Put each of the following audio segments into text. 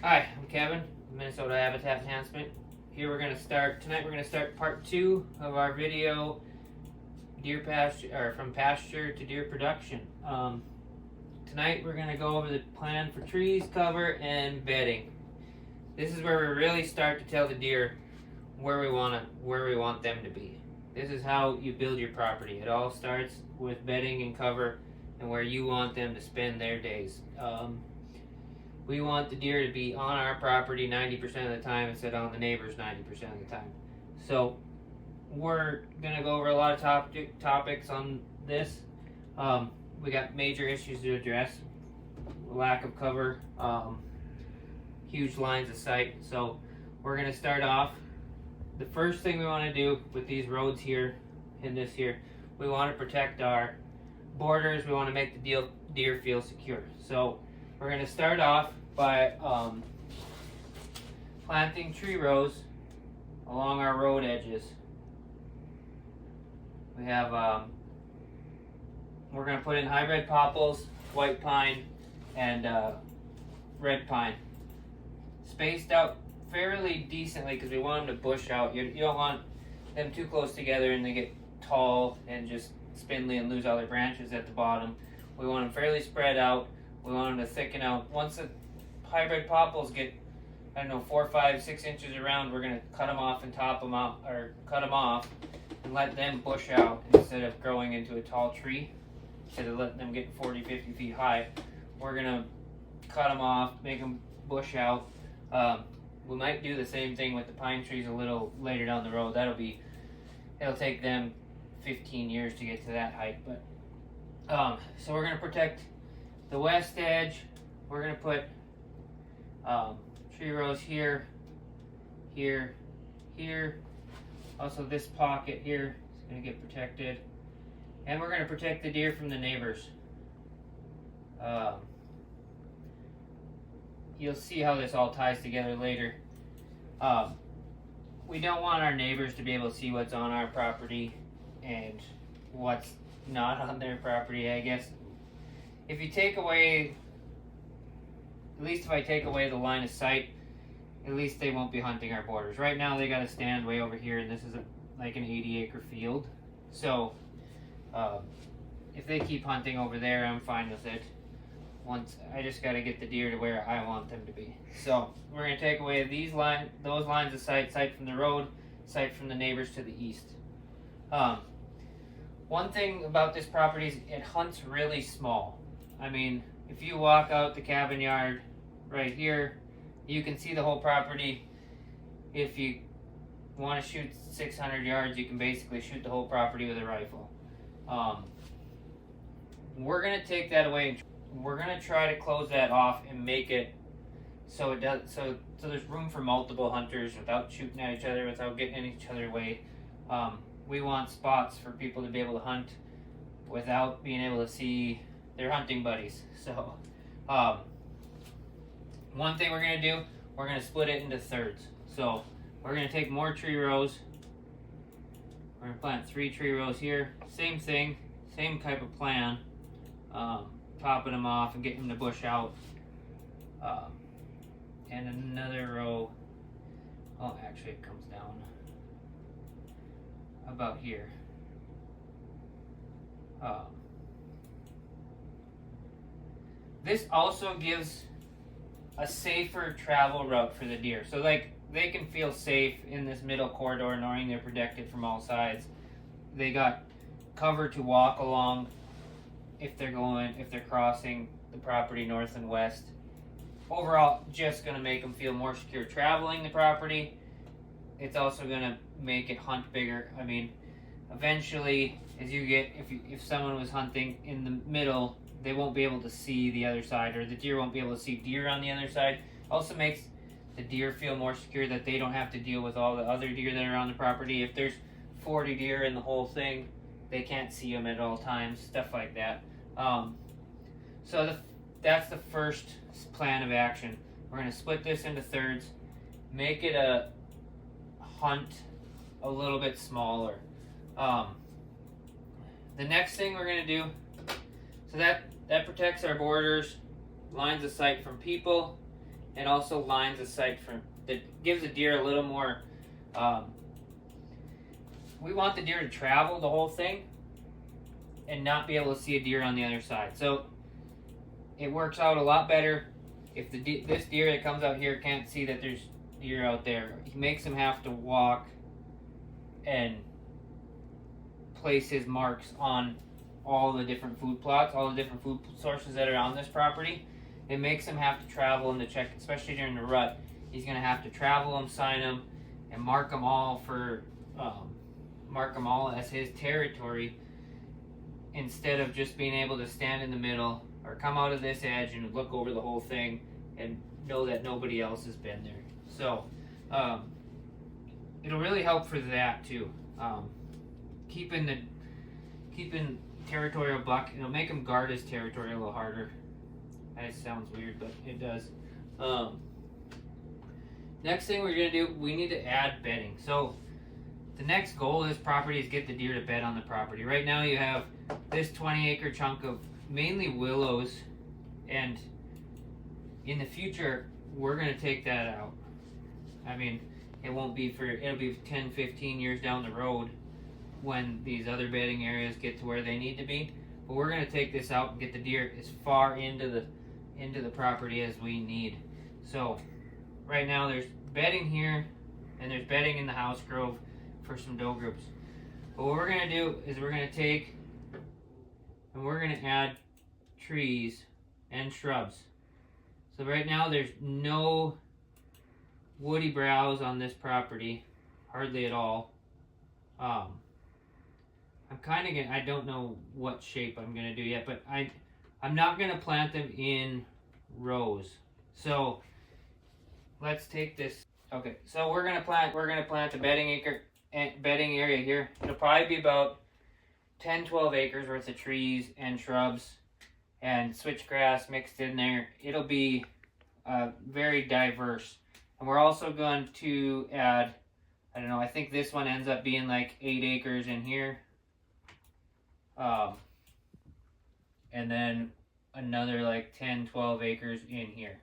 Hi, I'm Kevin, Minnesota Habitat Enhancement. Here tonight we're going to start part 2 of our video, deer pasture, or from pasture to deer production. Tonight we're going to go over the plan for trees, cover, and bedding. This is where we really start to tell the deer where we want them to be. This is how you build your property. It all starts with bedding and cover and where you want them to spend their days. We want the deer to be on our property 90% of the time instead of on the neighbor's 90% of the time. So we're going to go over a lot of topics on this. We got major issues to address. Lack of cover, huge lines of sight. So we're going to start off. The first thing we want to do with these roads here and this here, we want to protect our borders. We want to make the deer feel secure. So we're going to start off by planting tree rows along our road edges. We have, we're going to put in hybrid popples, white pine, and red pine. Spaced out fairly decently because we want them to bush out. You don't want them too close together and they get tall and just spindly and lose all their branches at the bottom. We want them fairly spread out. We want them to thicken out. Once the hybrid popples get, 4, 5, 6 inches around, we're going to cut them off and top them out, or cut them off and let them bush out instead of growing into a tall tree. Instead of letting them get 40, 50 feet high, we're going to cut them off, make them bush out. We might do the same thing with the pine trees a little later down the road. It'll take them 15 years to get to that height. But so we're going to protect the west edge. We're going to put tree rows here, here, here. Also this pocket here is going to get protected. And we're going to protect the deer from the neighbors. You'll see how this all ties together later. We don't want our neighbors to be able to see what's on our property and what's not on their property, I guess. If you take away, at least if I take away the line of sight, at least they won't be hunting our borders. Right now they got to stand way over here, and this is like an 80-acre field. So if they keep hunting over there, I'm fine with it. I just got to get the deer to where I want them to be. So we're going to take away those lines of sight from the road, sight from the neighbors to the east. One thing about this property is it hunts really small. I mean, if you walk out the cabin yard right here, you can see the whole property. If you want to shoot 600 yards, you can basically shoot the whole property with a rifle. We're going to take that away. We're going to try to close that off and make it so there's room for multiple hunters without shooting at each other, without getting in each other's way. We want spots for people to be able to hunt without being able to see their hunting buddies. So one thing we're going to do, we're going to split it into thirds. So we're going to take more tree rows. We're going to plant 3 tree rows here. Same thing, same type of plan. Popping them off and getting them to bush out. And another row, actually it comes down about here. This also gives a safer travel route for the deer. So like they can feel safe in this middle corridor knowing they're protected from all sides. They got cover to walk along if they're crossing the property north and west. Overall, just going to make them feel more secure traveling the property. It's also going to make it hunt bigger. I mean, eventually, if someone was hunting in the middle, they won't be able to see the other side, or the deer won't be able to see deer on the other side. Also makes the deer feel more secure that they don't have to deal with all the other deer that are on the property. If there's 40 deer in the whole thing, they can't see them at all times, stuff like that. That's the first plan of action. We're going to split this into thirds, make it a hunt a little bit smaller. The next thing we're going to do, so that protects our borders, lines of sight from people, and also lines of sight that gives the deer a little more. We want the deer to travel the whole thing and not be able to see a deer on the other side. So it works out a lot better if this deer that comes out here can't see that there's deer out there. He makes him have to walk and place his marks on all the different food plots, all the different food sources that are on this property. It makes him have to travel and to check, especially during the rut. He's going to have to travel them, sign them, and mark them all as his territory, instead of just being able to stand in the middle or come out of this edge and look over the whole thing and know that nobody else has been there. So it'll really help for that too. Keeping territorial buck, it'll make him guard his territory a little harder. That sounds weird, but it does. Next thing we're going to do, we need to add bedding. So the next goal of this property is get the deer to bed on the property. Right now you have this 20-acre chunk of mainly willows, and in the future we're going to take that out. I mean, it'll be 10, 15 years down the road when these other bedding areas get to where they need to be. But we're going to take this out and get the deer as far into the property as we need. So right now there's bedding here and there's bedding in the house grove for some doe groups. But what we're going to do is we're going to take and we're going to add trees and shrubs. So right now there's no woody browse on this property, hardly at all. I don't know what shape I'm going to do yet, but I'm not going to plant them in rows. So let's take this. Okay, so we're going to plant the bedding area here. It'll probably be about 10, 12 acres worth of trees and shrubs and switchgrass mixed in there. It'll be very diverse. And we're also going to add, I don't know, I think this one ends up being like 8 acres in here. And then another like 10, 12 acres in here.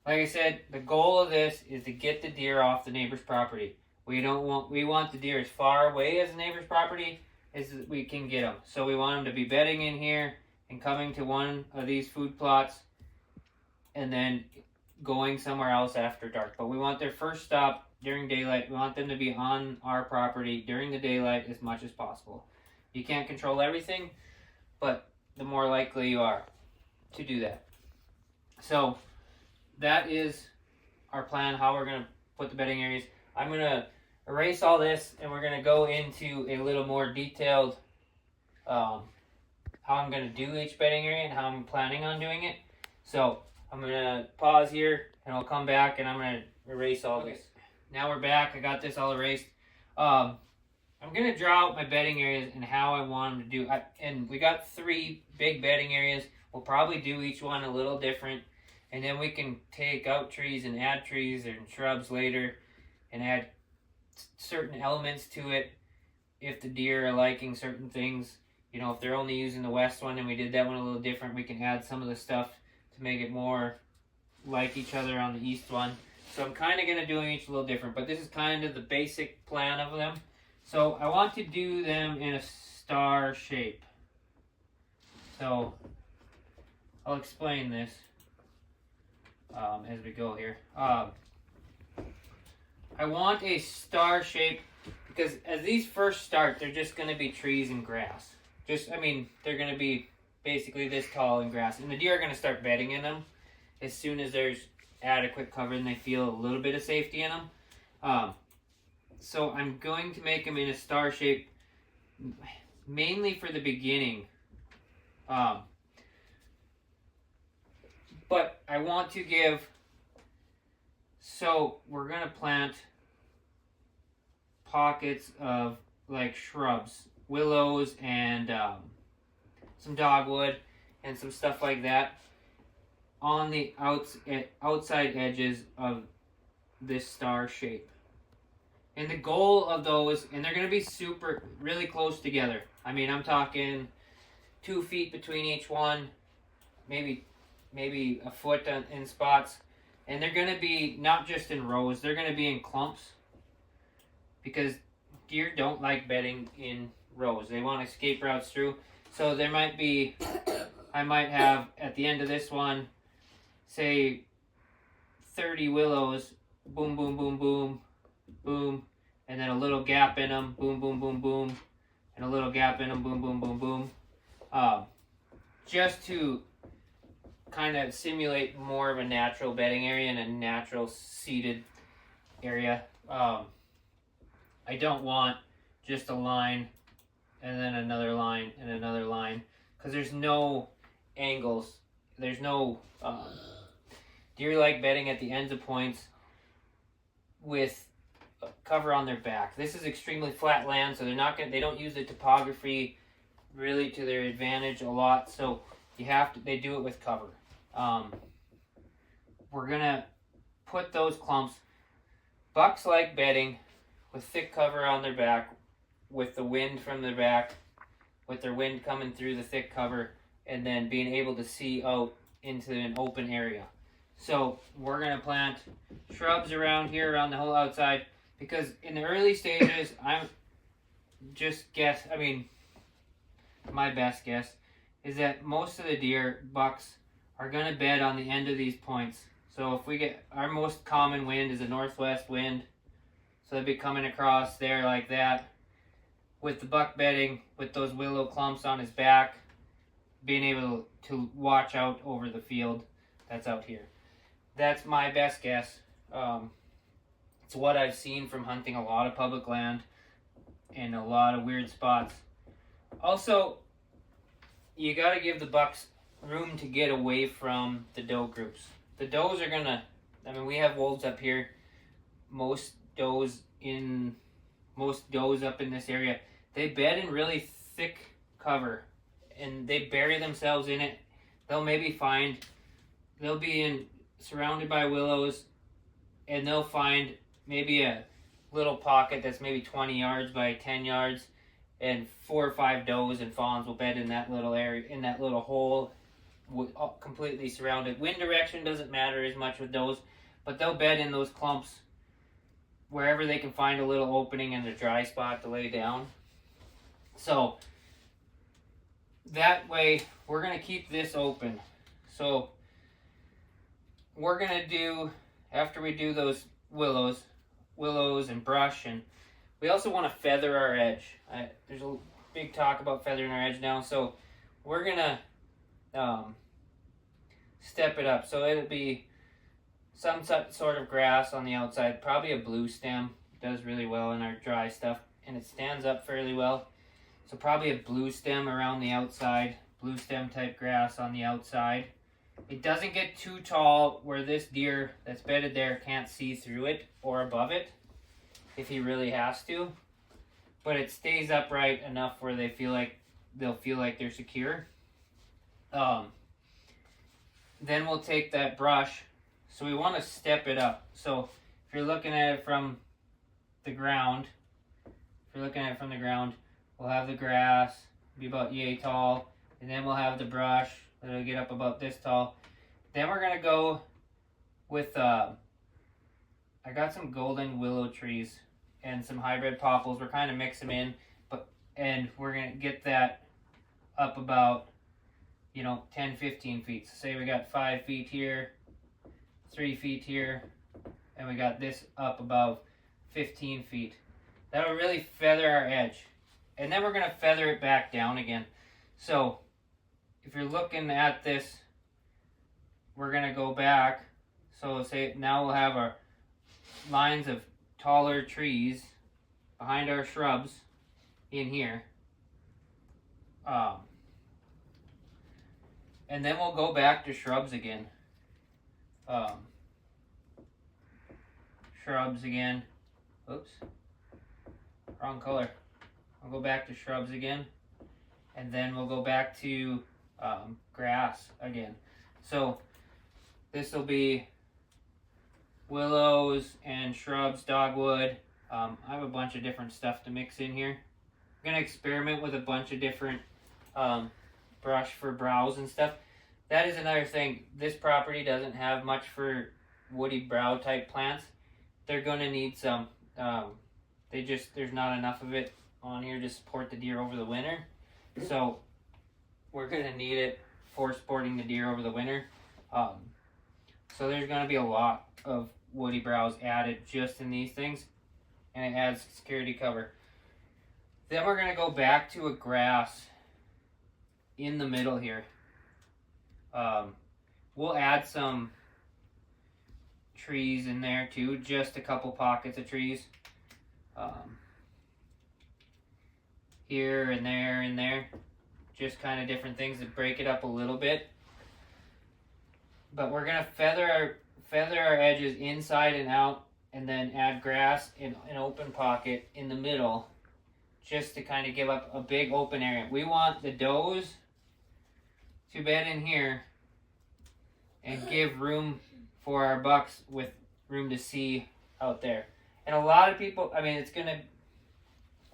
Like I said, the goal of this is to get the deer off the neighbor's property. We want the deer as far away as the neighbor's property as we can get them. So we want them to be bedding in here and coming to one of these food plots and then going somewhere else after dark. But we want their first stop during daylight. We want them to be on our property during the daylight as much as possible. You can't control everything, but the more likely you are to do that. So that is our plan, how we're going to put the bedding areas. I'm going to erase all this and we're going to go into a little more detailed how I'm going to do each bedding area and how I'm planning on doing it. So I'm going to pause here and I'll come back and I'm going to erase all this. Now we're back. I got this all erased. I'm going to draw out my bedding areas and how I want them to do. And we got 3 big bedding areas. We'll probably do each one a little different. And then we can take out trees and add trees and shrubs later and add certain elements to it if the deer are liking certain things. You know, if they're only using the west one and we did that one a little different, we can add some of the stuff to make it more like each other on the east one. So I'm kind of going to do each a little different, but this is kind of the basic plan of them. So I want to do them in a star shape. So I'll explain this as we go here. I want a star shape because as these first start, they're just going to be trees and grass. They're going to be basically this tall in grass. And the deer are going to start bedding in them as soon as there's adequate cover and they feel a little bit of safety in them. So I'm going to make them in a star shape mainly for the beginning. But I want to give, so we're going to plant pockets of like shrubs, willows and some dogwood and some stuff like that on the outside edges of this star shape. And the goal of those, and they're going to be really close together. I mean, I'm talking 2 feet between each one, maybe a foot in spots. And they're going to be not just in rows, they're going to be in clumps, because deer don't like bedding in rows. They want escape routes through. So there might be, I might have at the end of this one, say 30 willows, boom, boom, boom, boom, boom, and then a little gap in them, boom, boom, boom, boom, and a little gap in them, boom, boom, boom, boom. Just to kind of simulate more of a natural bedding area and a natural seated area. I don't want just a line and then another line and another line, because there's no angles. There's no deer like bedding at the ends of points with cover on their back. This is extremely flat land, so they don't use the topography really to their advantage a lot. So they do it with cover. We're gonna put those clumps. Bucks like bedding with thick cover on their back, with the wind from their back, with their wind coming through the thick cover, and then being able to see out into an open area. So we're gonna plant shrubs around here, around the whole outside, because in the early stages, my best guess is that most of the deer, bucks, are gonna bed on the end of these points. So if we get, our most common wind is a northwest wind, so they'll be coming across there like that, with the buck bedding, with those willow clumps on his back, being able to watch out over the field that's out here. That's my best guess. It's what I've seen from hunting a lot of public land and a lot of weird spots. Also, you got to give the bucks room to get away from the doe groups. The does are gonna, we have wolves up here. Most does up in this area, they bed in really thick cover and they bury themselves in it. They'll be surrounded by willows, and they'll find maybe a little pocket that's maybe 20 yards by 10 yards, and 4 or 5 does and fawns will bed in that little area, in that little hole, completely surrounded. Wind direction doesn't matter as much with does, but they'll bed in those clumps wherever they can find a little opening and a dry spot to lay down. So that way we're going to keep this open. So we're going to do, after we do those willows and brush, and we also want to feather our edge. There's a big talk about feathering our edge now, so we're going to step it up. So it'll be some sort of grass on the outside, probably a blue stem. It does really well in our dry stuff, and it stands up fairly well. So probably a blue stem around the outside, blue stem type grass on the outside. It doesn't get too tall where this deer that's bedded there can't see through it or above it if he really has to. But it stays upright enough where they'll feel like they're secure. Then we'll take that brush. So we want to step it up. So if you're looking at it from the ground, we'll have the grass be about yay tall, and then we'll have the brush that'll get up about this tall. Then we're gonna go with I got some golden willow trees and some hybrid popples. We're kind of mix them in, and we're gonna get that up about 10-15 feet. So say we got 5 feet here, 3 feet here, and we got this up about 15 feet. That'll really feather our edge. And then we're going to feather it back down again. So if you're looking at this, we're going to go back. So say now we'll have our lines of taller trees behind our shrubs in here. And then we'll go back to shrubs again. Shrubs again. Oops. Wrong color. I'll go back to shrubs again. And then we'll go back to grass again. So this will be willows and shrubs, dogwood. I have a bunch of different stuff to mix in here. I'm going to experiment with a bunch of different brush for browse and stuff. That is another thing. This property doesn't have much for woody brow type plants, they're going to need some. There's not enough of it on here to support the deer over the winter. So we're going to need it for supporting the deer over the winter. So there's going to be a lot of woody browse added just in these things, and it adds security cover. Then we're going to go back to a grass in the middle here. We'll add some trees in there too, just a couple pockets of trees. Here and there, just kind of different things to break it up a little bit. But we're gonna feather our edges inside and out, and then add grass in an open pocket in the middle, just to kind of give up a big open area. We want the does to bed in here and give room for our bucks with room to see out there. And a lot of people, I mean,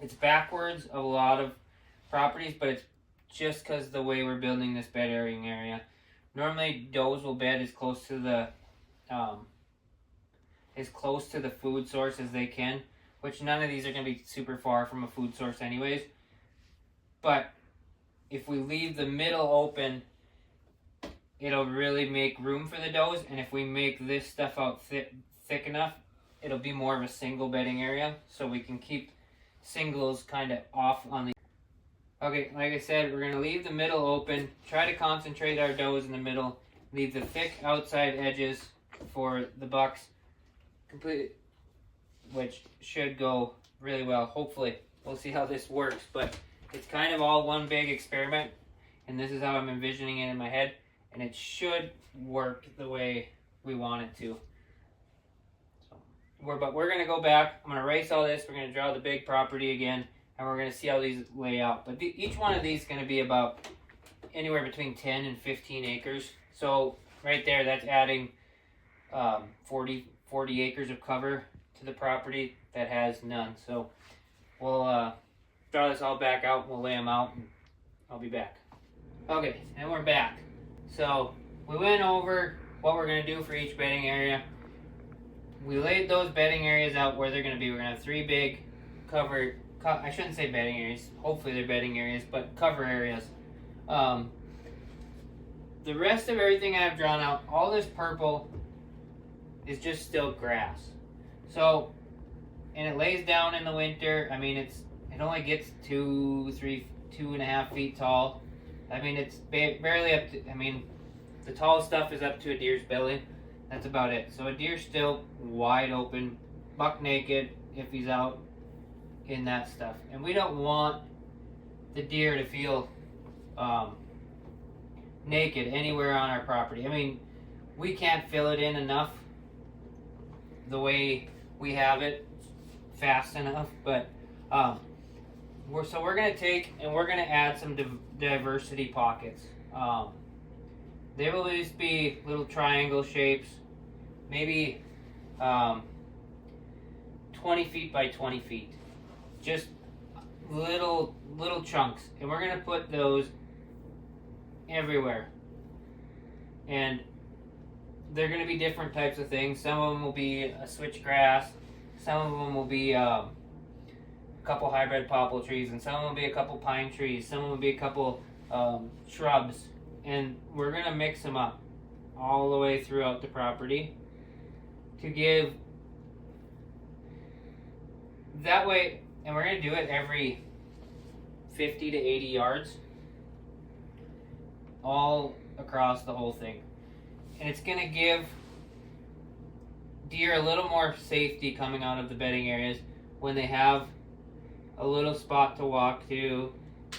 it's backwards of a lot of properties, but it's just because the way we're building this bedding area. Normally, does will bed as close to the food source as they can, which none of these are going to be super far from a food source anyways. But if we leave the middle open, it'll really make room for the does, and if we make this stuff out thick enough, it'll be more of a single bedding area, so we can keep singles kind of off on the... Okay, like I said, we're going to leave the middle open, try to concentrate our does in the middle, leave the thick outside edges for the bucks, completely, which should go really well, hopefully. We'll see how this works, but it's kind of all one big experiment, and this is how I'm envisioning it in my head, and it should work the way we want it to. But we're going to go back, I'm going to erase all this, we're going to draw the big property again, and we're going to see how these lay out. But each one of these is going to be about anywhere between 10 and 15 acres. So right there, that's adding 40 acres of cover to the property that has none. So we'll draw this all back out, we'll lay them out, and I'll be back. Okay, and we're back. So we went over what we're going to do for each bedding area. We laid those bedding areas out where they're going to be. We're going to have 3 big I shouldn't say bedding areas. Hopefully they're bedding areas, but cover areas. The rest of everything I've drawn out, all this purple is just still grass. So, and it lays down in the winter. I mean, it only gets 2.5 feet tall. I mean, it's barely up to, I mean, the tall stuff is up to a deer's belly. That's about it. So a deer's still wide open, buck naked if he's out in that stuff. And we don't want the deer to feel naked anywhere on our property. I mean, we can't fill it in enough the way we have it fast enough, but we're going to take and we're going to add some diversity pockets. They will just be little triangle shapes, maybe 20 feet by 20 feet. Just little chunks. And we're going to put those everywhere. And they're going to be different types of things. Some of them will be a switchgrass. Some of them will be a couple hybrid poplar trees. And some of them will be a couple pine trees. Some of them will be a couple shrubs. And we're going to mix them up all the way throughout the property to give that way. And we're going to do it every 50 to 80 yards all across the whole thing. And it's going to give deer a little more safety coming out of the bedding areas when they have a little spot to walk to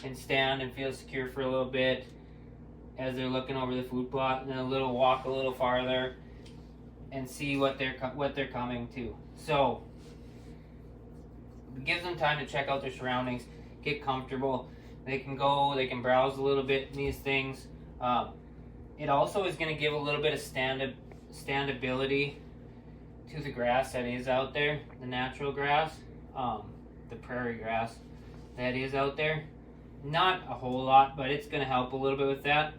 and stand and feel secure for a little bit as they're looking over the food plot, and then walk a little farther and see what they're coming to. So it gives them time to check out their surroundings, get comfortable. They can browse a little bit in these things. It also is going to give a little bit of standability to the grass that is out there, the natural grass, the prairie grass that is out there. Not a whole lot, but it's going to help a little bit with that.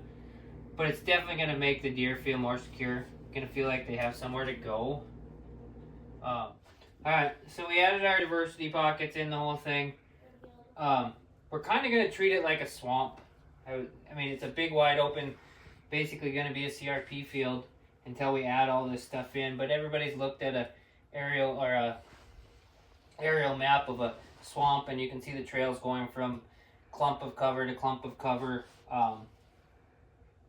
But it's definitely going to make the deer feel more secure, going to feel like they have somewhere to go. Alright, so we added our diversity pockets in the whole thing. We're kind of going to treat it like a swamp. I mean, it's a big, wide open, basically going to be a CRP field until we add all this stuff in. But everybody's looked at a aerial map of a swamp, and you can see the trails going from clump of cover to clump of cover.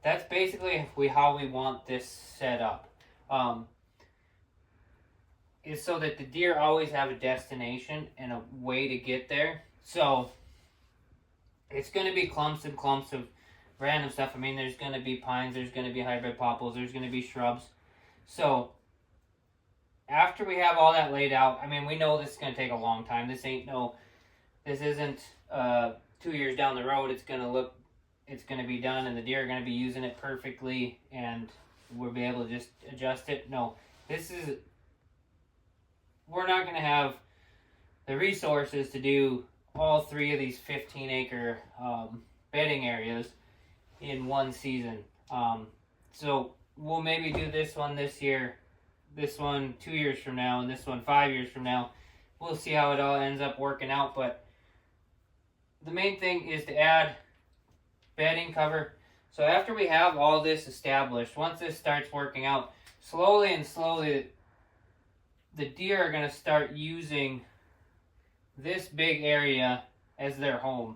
That's basically how we want this set up. Is so that the deer always have a destination and a way to get there. So it's going to be clumps and clumps of random stuff. I mean, there's going to be pines, there's going to be hybrid popples, there's going to be shrubs. So after we have all that laid out, I mean, we know this is going to take a long time. This isn't 2 years down the road. It's going to be done, and the deer are going to be using it perfectly, and we'll be able to just adjust it. No, we're not going to have the resources to do all 3 of these 15-acre bedding areas in one season. So we'll maybe do this one this year, this one 2 years from now, and this one 5 years from now. We'll see how it all ends up working out, but the main thing is to add bedding cover. So after we have all this established, once this starts working out, slowly and slowly, the deer are going to start using this big area as their home.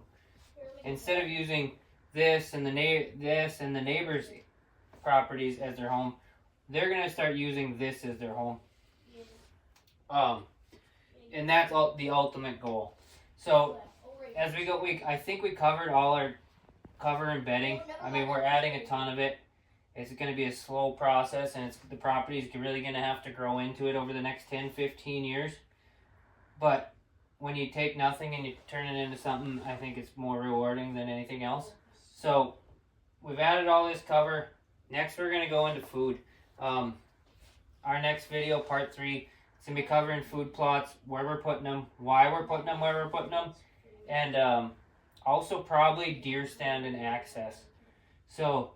Instead of using this and the neighbor's properties as their home, they're going to start using this as their home. And that's the ultimate goal. So as we go, I think we covered all our cover and bedding. I mean, we're adding a ton of it. It's going to be a slow process, and the property is really going to have to grow into it over the next 10, 15 years. But when you take nothing and you turn it into something, I think it's more rewarding than anything else. So we've added all this cover. Next, we're going to go into food. Our next video, part 3, it's going to be covering food plots, where we're putting them, why we're putting them, where we're putting them, and also probably deer stand and access. So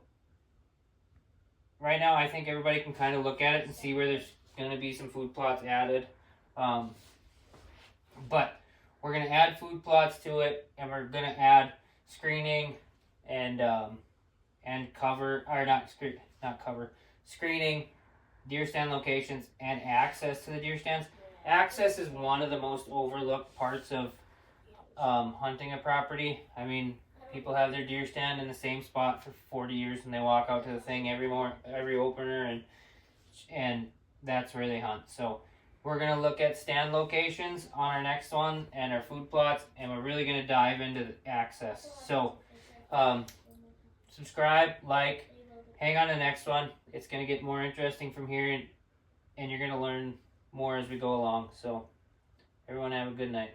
right now, I think everybody can kind of look at it and see where there's going to be some food plots added. But we're going to add food plots to it, and we're going to add screening and cover, or not cover, screening, deer stand locations, and access to the deer stands. Access is one of the most overlooked parts of hunting a property. I mean, people have their deer stand in the same spot for 40 years, and they walk out to the thing every opener, and that's where they hunt. So we're going to look at stand locations on our next one and our food plots, and we're really going to dive into the access. So subscribe, like, hang on to the next one. It's going to get more interesting from here, and you're going to learn more as we go along. So everyone have a good night.